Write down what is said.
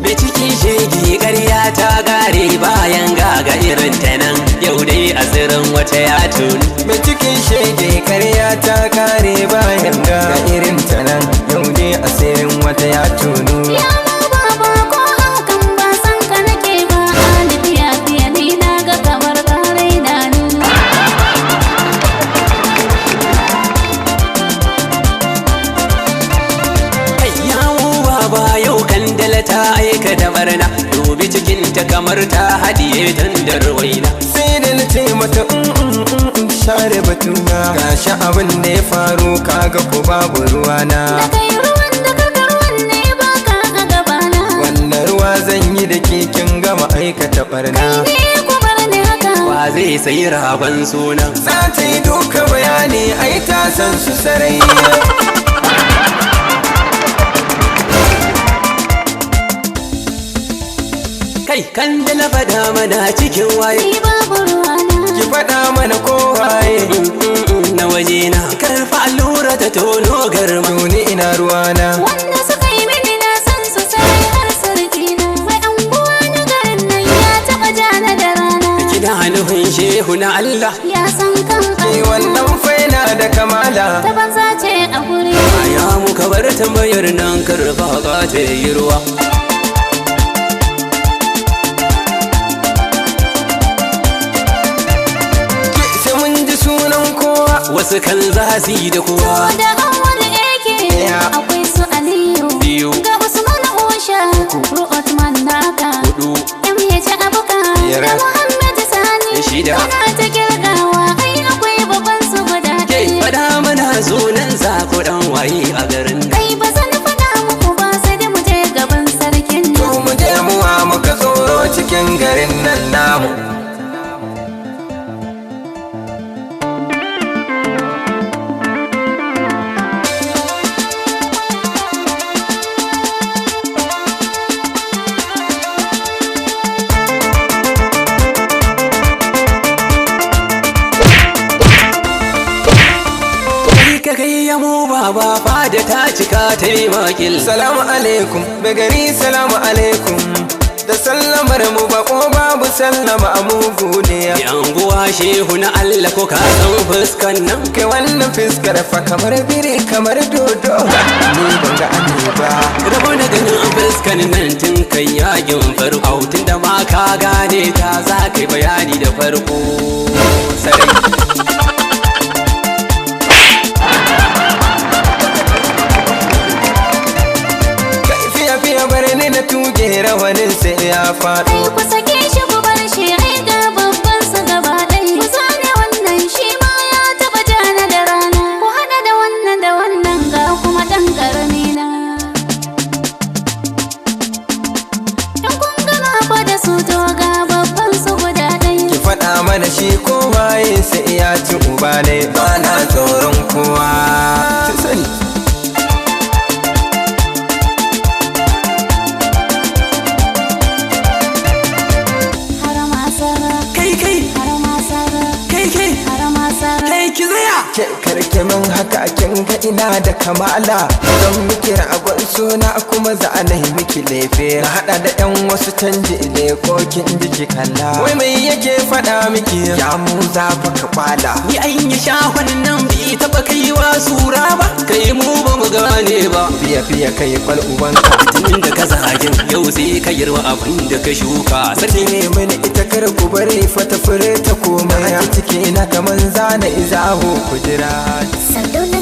Me cikin shege ƙarya ta gare bayan gaga irin ta nan yau dai asirin wata ya tuni. Me cikin shege ƙarya ta gare bayan gaga irin ta nan yau dai asirin wata ya tunu. Ta aika da barna dubi cikinta kamar ta hadiye tandar waina. Sai da na ce mata share batuna gashi abin da ya faru kaga ko babu ruwana. Da kai ruwan da kaga ruwan ne baka a gabana. Wannan ruwa zan yi da kin gama aikata barna. Kai ne ku bar ni haka. Wa zai sayi ragon suna? Za ta yi duka bayani ai ta san su sarai. Kai kan da na faɗa mana cikin waye. Ni babu ruwana. Ki faɗa mana ko waye. Na waje na karfa allura ta tono garma. Tuni ina ruwana. Wanda suka yi mini na san su sai har sarki na. Mai anguwa na garin nan ya taɓa jana da rana. Kina nufin shehu na Allah. Ya san kan Ki wannan faina da kamala. ta banza ce a guri. Ya muka bar tambayar nan karfa ka ta yi ruwa. Wasu kan za su yi da kowa. Da an wani ake akwai su Aliyu. Ga Usman Osha. Ru'otman Naka. Ya ci abuka. Da Muhammad Sani. Shida. Ana ta kirgawa ai akwai babban su guda ɗaya. Faɗa mana sunan sa ko ɗan waye a garin. Kai ba zan faɗa muku ba sai da mu je gaban sarkin nan. To mu je muwa muka tsoro cikin garin nan namu. Kai ya mu baba fada ta cika ta yi makil. Salamu alaikum, begari salamu alaikum. Da sallamar mu bako babu sallama a mugu ne. Yanguwa shehu na Allah ko ka san fuskan nan. Kai wannan fuskar fa kamar biri kamar dodo. Ni ban ga ani ba. Rabo na ganin fuskan nan tun kai yakin farko. Tun da ma ka gane ta za ka yi bayani da farko. Sarai. Na tuge rawanin sai ya faɗo. Ai ku sake shi ku bar shi ai ga babban sa gaba ɗaya. Ku zane wannan shi ma ya taɓa jana da rana. Ku haɗa da wannan ga kuma ɗan ƙarami na. In kun gama fa da su to ga babban su guda ɗaya. Ki faɗa mana shi ko waye sai ya ci uba ne. Ba na tsoron kowa. Ki sani. Karke min haka kin ga ina da kamala. Don miki ragon suna kuma za a nahi miki lefe. Na hada da yan wasu canji ne ko kin ji kalla. Wai mai yake faɗa miki ya mu za fa ka kwala. Ni an yi shahon nan bai taɓa kaiwa sura ba. Kai mu ba mu gane ba. Fiya kai kwal ubanka. Tun da ka zagin yau sai ka girma abin da ka shuka. Sarki ne mini ita kar ku bari fata fure ta komai. A ciki na kaman zana izaho kujira. Sardauna